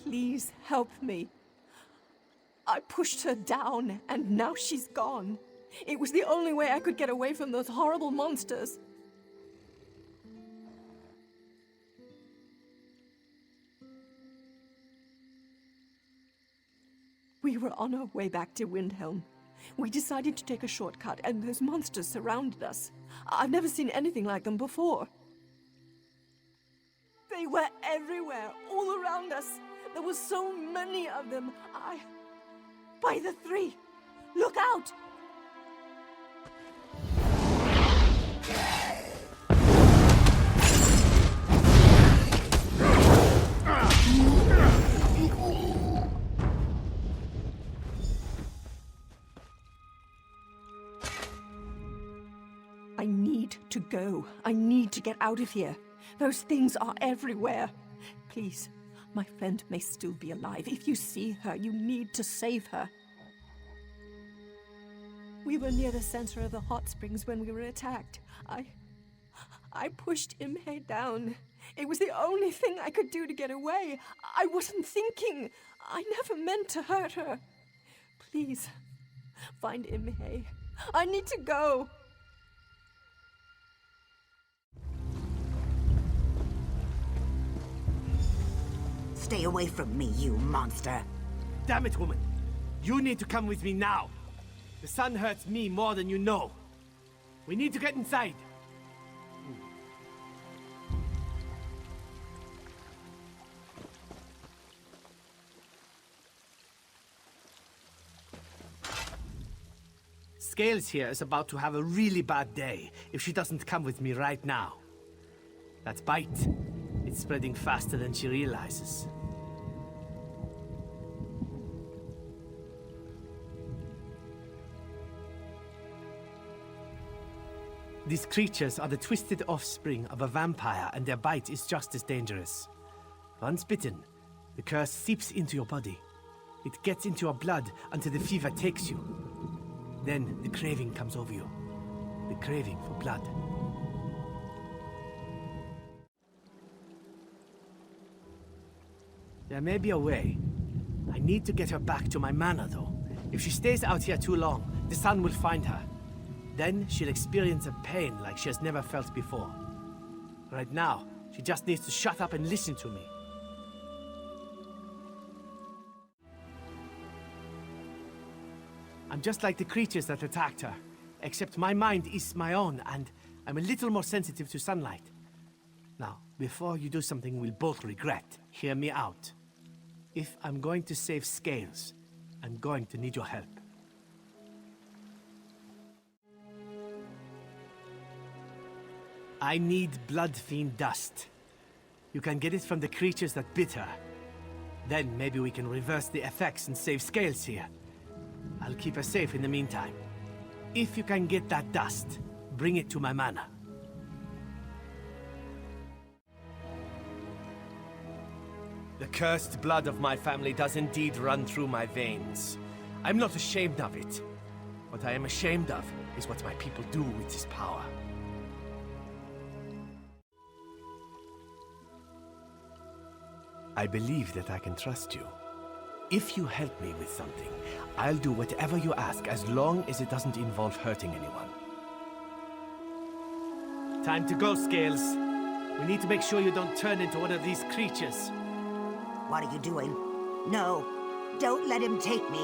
Please help me. I pushed her down, and now she's gone. It was the only way I could get away from those horrible monsters. We were on our way back to Windhelm. We decided to take a shortcut, and those monsters surrounded us. I've never seen anything like them before. They were everywhere, all around us. There were so many of them. By the three! Look out! I need to go. I need to get out of here. Those things are everywhere. Please, my friend may still be alive. If you see her, you need to save her. We were near the center of the hot springs when we were attacked. I pushed Imhe down. It was the only thing I could do to get away. I wasn't thinking. I never meant to hurt her. Please, find Imhe. I need to go. Stay away from me, you monster. Damn it, woman. You need to come with me now. The sun hurts me more than you know. We need to get inside. Scales here is about to have a really bad day if she doesn't come with me right now. That bite, it's spreading faster than she realizes. These creatures are the twisted offspring of a vampire, and their bite is just as dangerous. Once bitten, the curse seeps into your body. It gets into your blood until the fever takes you. Then the craving comes over you. The craving for blood. There may be a way. I need to get her back to my manor, though. If she stays out here too long, the sun will find her. Then she'll experience a pain like she has never felt before. Right now, she just needs to shut up and listen to me. I'm just like the creatures that attacked her, except my mind is my own, and I'm a little more sensitive to sunlight. Now, before you do something we'll both regret, hear me out. If I'm going to save Scales, I'm going to need your help. I need Blood Fiend dust. You can get it from the creatures that bit her. Then maybe we can reverse the effects and save Scales here. I'll keep her safe in the meantime. If you can get that dust, bring it to my manor. The cursed blood of my family does indeed run through my veins. I'm not ashamed of it. What I am ashamed of is what my people do with this power. I believe that I can trust you. If you help me with something, I'll do whatever you ask as long as it doesn't involve hurting anyone. Time to go, Scales. We need to make sure you don't turn into one of these creatures. What are you doing? No, don't let him take me.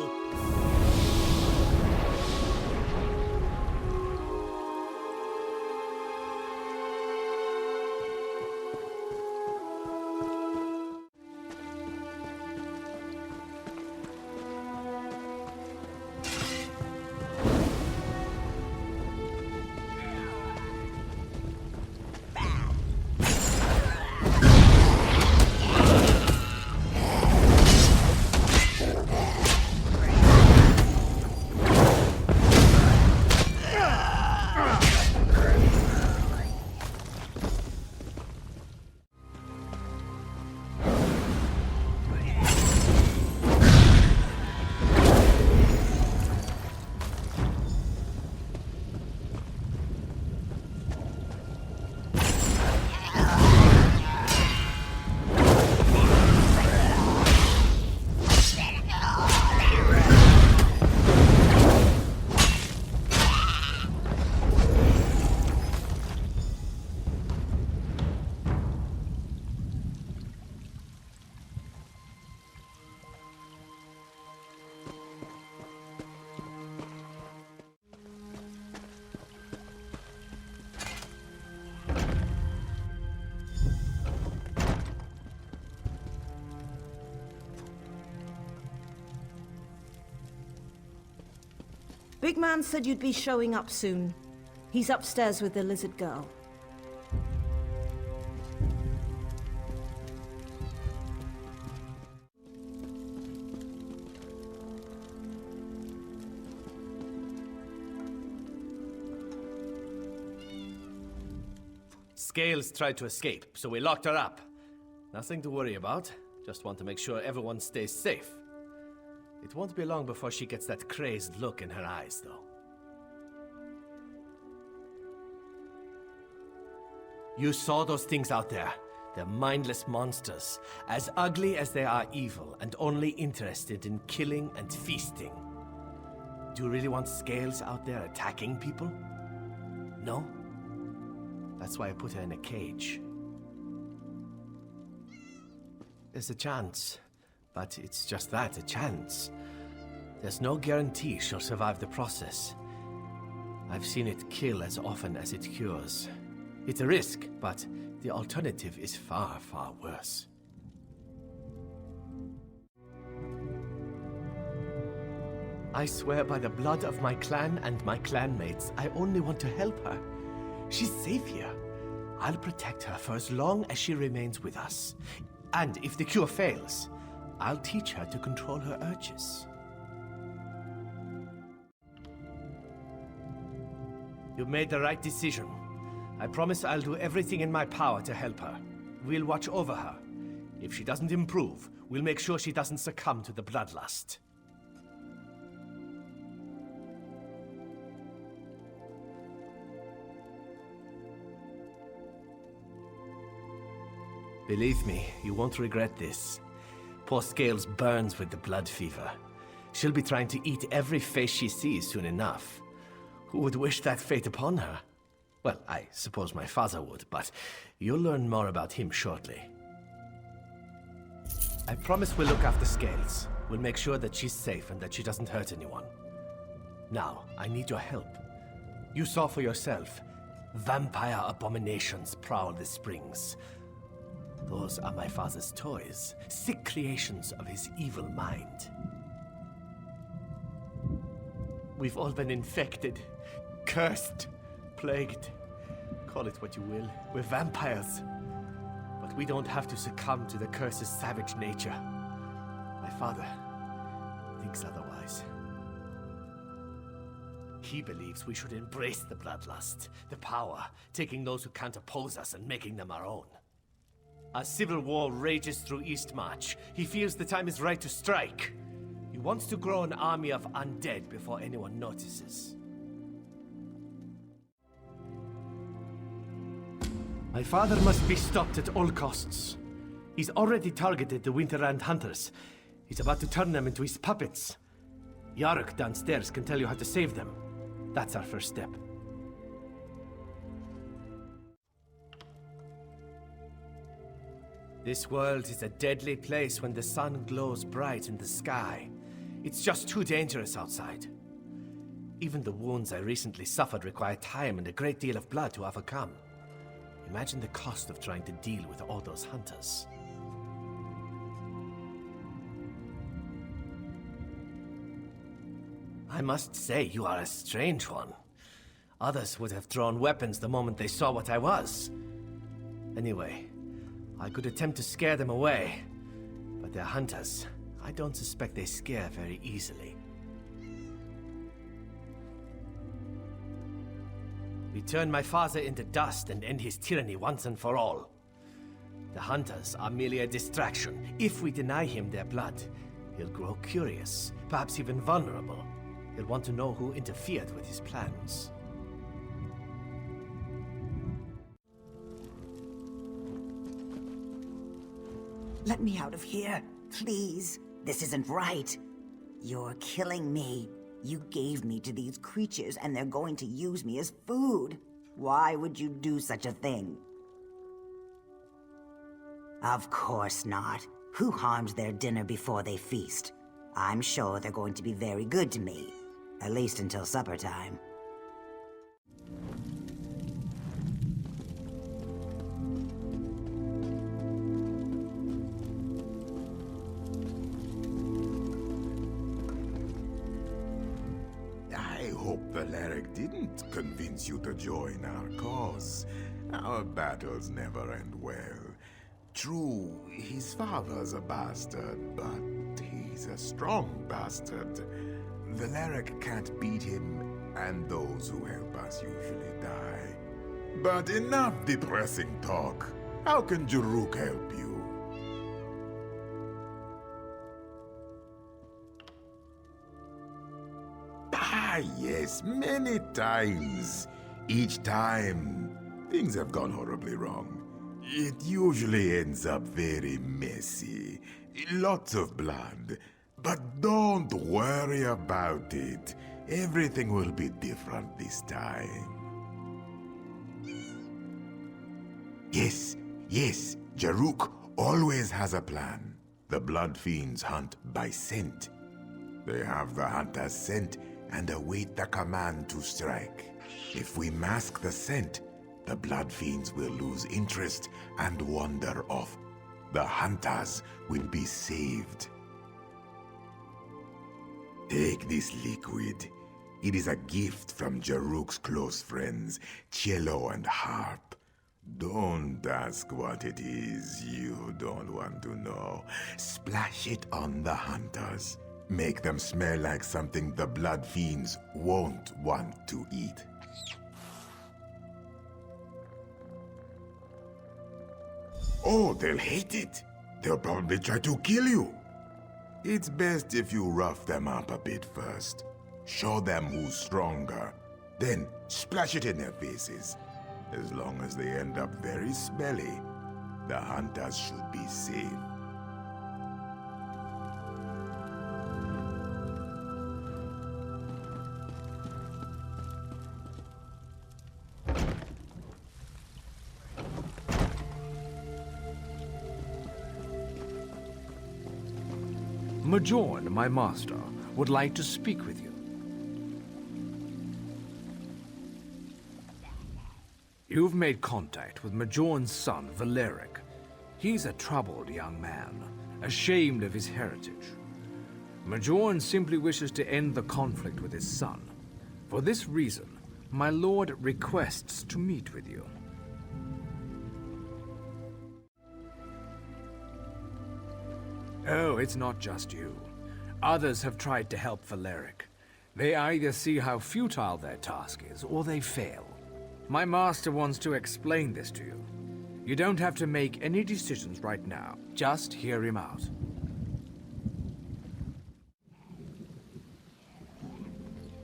Big man said you'd be showing up soon. He's upstairs with the lizard girl. Scales tried to escape, so we locked her up. Nothing to worry about. Just want to make sure everyone stays safe. It won't be long before she gets that crazed look in her eyes, though. You saw those things out there. They're mindless monsters, as ugly as they are evil, and only interested in killing and feasting. Do you really want Scales out there attacking people? No? That's why I put her in a cage. There's a chance, but it's just that, a chance. There's no guarantee she'll survive the process. I've seen it kill as often as it cures. It's a risk, but the alternative is far, far worse. I swear by the blood of my clan and my clanmates, I only want to help her. She's safe here. I'll protect her for as long as she remains with us. And if the cure fails, I'll teach her to control her urges. You made the right decision. I promise I'll do everything in my power to help her. We'll watch over her. If she doesn't improve, we'll make sure she doesn't succumb to the bloodlust. Believe me, you won't regret this. Poor Scales burns with the blood fever. She'll be trying to eat every face she sees soon enough. Who would wish that fate upon her? Well, I suppose my father would, but you'll learn more about him shortly. I promise we'll look after Scales. We'll make sure that she's safe and that she doesn't hurt anyone. Now, I need your help. You saw for yourself. Vampire abominations prowl the springs. Those are my father's toys, sick creations of his evil mind. We've all been infected, cursed, plagued. Call it what you will. We're vampires. But we don't have to succumb to the curse's savage nature. My father thinks otherwise. He believes we should embrace the bloodlust, the power, taking those who can't oppose us and making them our own. As civil war rages through Eastmarch, he feels the time is right to strike. He wants to grow an army of undead before anyone notices. My father must be stopped at all costs. He's already targeted the Winterland hunters. He's about to turn them into his puppets. Yarok downstairs can tell you how to save them. That's our first step. This world is a deadly place when the sun glows bright in the sky. It's just too dangerous outside. Even the wounds I recently suffered require time and a great deal of blood to overcome. Imagine the cost of trying to deal with all those hunters. I must say, you are a strange one. Others would have drawn weapons the moment they saw what I was. Anyway, I could attempt to scare them away, but they're hunters. I don't suspect they scare very easily. We turn my father into dust and end his tyranny once and for all. The hunters are merely a distraction. If we deny him their blood, he'll grow curious, perhaps even vulnerable. He'll want to know who interfered with his plans. Let me out of here, please. This isn't right. You're killing me. You gave me to these creatures and they're going to use me as food. Why would you do such a thing? Of course not. Who harms their dinner before they feast? I'm sure they're going to be very good to me. At least until supper time. I hope Valeric didn't convince you to join our cause. Our battles never end well. True, his father's a bastard, but he's a strong bastard. Valeric can't beat him, and those who help us usually die. But enough depressing talk. How can Jaruk help you? Ah, yes, many times. Each time, things have gone horribly wrong. It usually ends up very messy. Lots of blood. But don't worry about it. Everything will be different this time. Yes, Jaruk always has a plan. The Blood Fiends hunt by scent. They have the hunter's scent and await the command to strike. If we mask the scent, the Blood Fiends will lose interest and wander off. The hunters will be saved. Take this liquid. It is a gift from Jaruk's close friends, Cello and Harp. Don't ask what it is. You don't want to know. Splash it on the hunters. Make them smell like something the Blood Fiends won't want to eat. Oh, they'll hate it. They'll probably try to kill you. It's best if you rough them up a bit first. Show them who's stronger. Then splash it in their faces. As long as they end up very smelly, the hunters should be safe. Majorn, my master, would like to speak with you. You've made contact with Majorn's son, Valeric. He's a troubled young man, ashamed of his heritage. Majorn simply wishes to end the conflict with his son. For this reason, my lord requests to meet with you. Oh, it's not just you. Others have tried to help Valeric. They either see how futile their task is, or they fail. My master wants to explain this to you. You don't have to make any decisions right now. Just hear him out.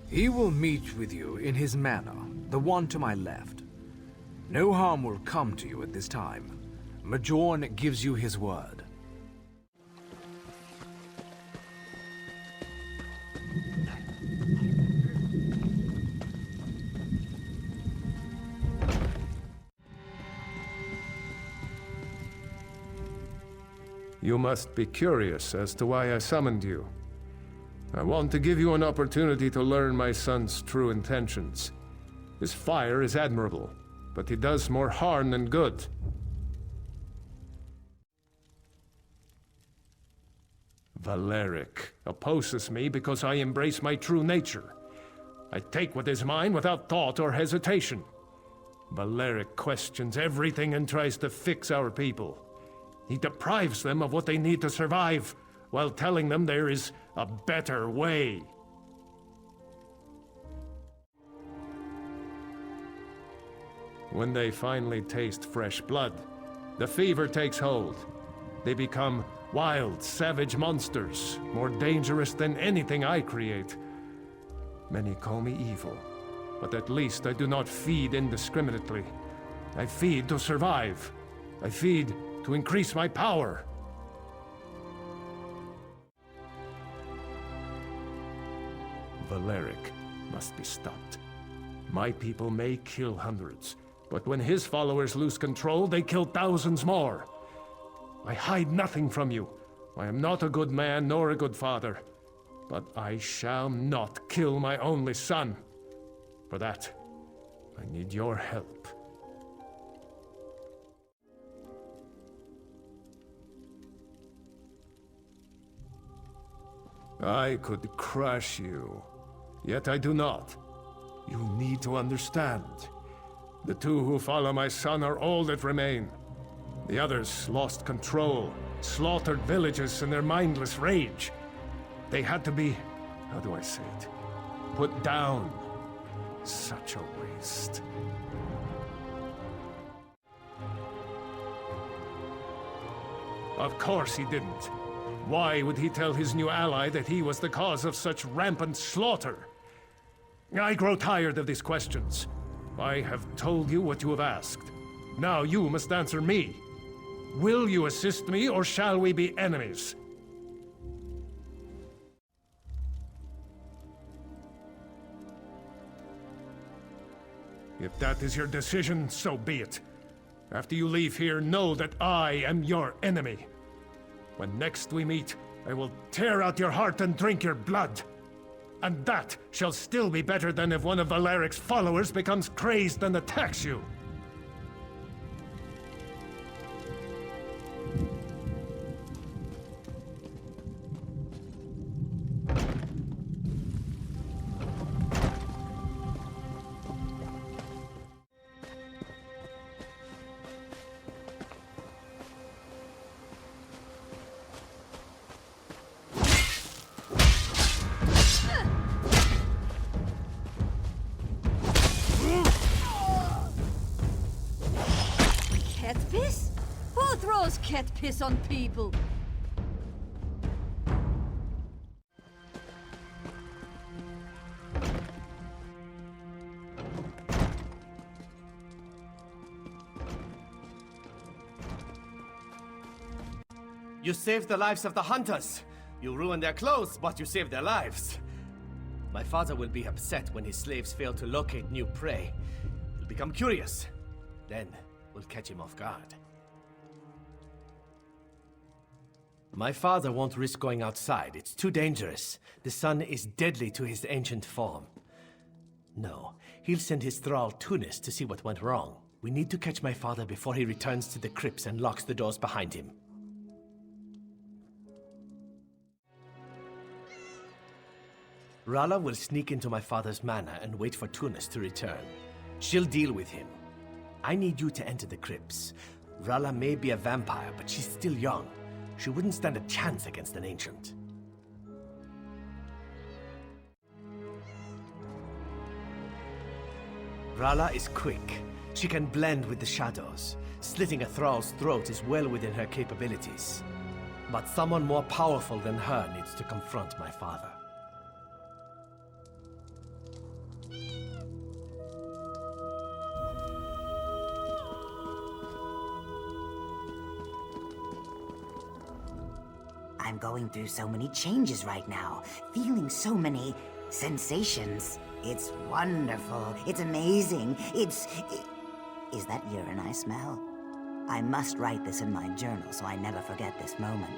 He will meet with you in his manor, the one to my left. No harm will come to you at this time. Majorn gives you his word. You must be curious as to why I summoned you. I want to give you an opportunity to learn my son's true intentions. His fire is admirable, but he does more harm than good. Valeric opposes me because I embrace my true nature. I take what is mine without thought or hesitation. Valeric questions everything and tries to fix our people. He deprives them of what they need to survive, while telling them there is a better way. When they finally taste fresh blood, the fever takes hold. They become wild, savage monsters, more dangerous than anything I create. Many call me evil, but at least I do not feed indiscriminately. I feed to survive. I feed to increase my power. Valeric must be stopped. My people may kill hundreds, but when his followers lose control, they kill thousands more. I hide nothing from you. I am not a good man nor a good father, but I shall not kill my only son. For that, I need your help. I could crush you. Yet I do not. You need to understand. The two who follow my son are all that remain. The others lost control, slaughtered villages in their mindless rage. They had to be, how do I say it, put down. Such a waste. Of course he didn't. Why would he tell his new ally that he was the cause of such rampant slaughter? I grow tired of these questions. I have told you what you have asked. Now you must answer me. Will you assist me, or shall we be enemies? If that is your decision, so be it. After you leave here, know that I am your enemy. When next we meet, I will tear out your heart and drink your blood. And that shall still be better than if one of Valeric's followers becomes crazed and attacks you. Cat piss? Who throws cat piss on people? You saved the lives of the hunters. You ruined their clothes, but you saved their lives. My father will be upset when his slaves fail to locate new prey. He'll become curious. Then we'll catch him off guard. My father won't risk going outside. It's too dangerous. The sun is deadly to his ancient form. No, he'll send his thrall Tunis to see what went wrong. We need to catch my father before he returns to the crypts and locks the doors behind him. Rala will sneak into my father's manor and wait for Tunis to return. She'll deal with him. I need you to enter the crypts. Rala may be a vampire, but she's still young. She wouldn't stand a chance against an ancient. Rala is quick. She can blend with the shadows. Slitting a thrall's throat is well within her capabilities. But someone more powerful than her needs to confront my father. I'm going through so many changes right now, feeling so many sensations. It's wonderful. It's amazing. Is that urine I smell? I must write this in my journal so I never forget this moment.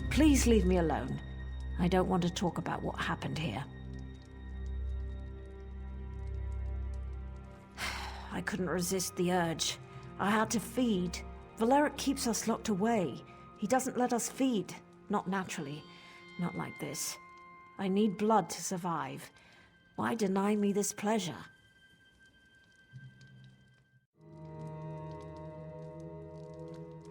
Please leave me alone. I don't want to talk about what happened here. I couldn't resist the urge. I had to feed. Valeric keeps us locked away. He doesn't let us feed. Not naturally. Not like this. I need blood to survive. Why deny me this pleasure?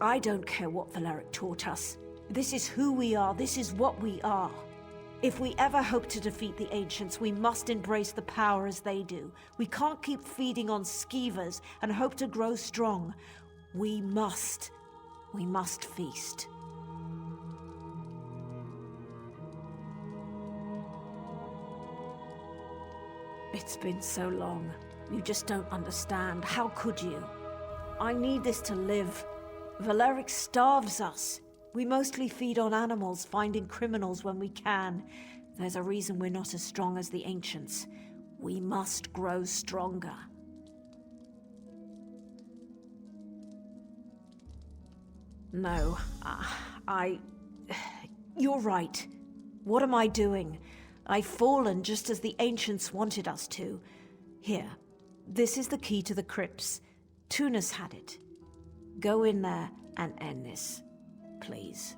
I don't care what Valeric taught us. This is who we are, this is what we are. If we ever hope to defeat the Ancients, we must embrace the power as they do. We can't keep feeding on skeevers and hope to grow strong. We must feast. It's been so long. You just don't understand. How could you? I need this to live. Valeric starves us. We mostly feed on animals, finding criminals when we can. There's a reason we're not as strong as the Ancients. We must grow stronger. No, You're right. What am I doing? I've fallen just as the Ancients wanted us to. Here, This is the key to the crypts. Tunas had it. Go in there and end this, please.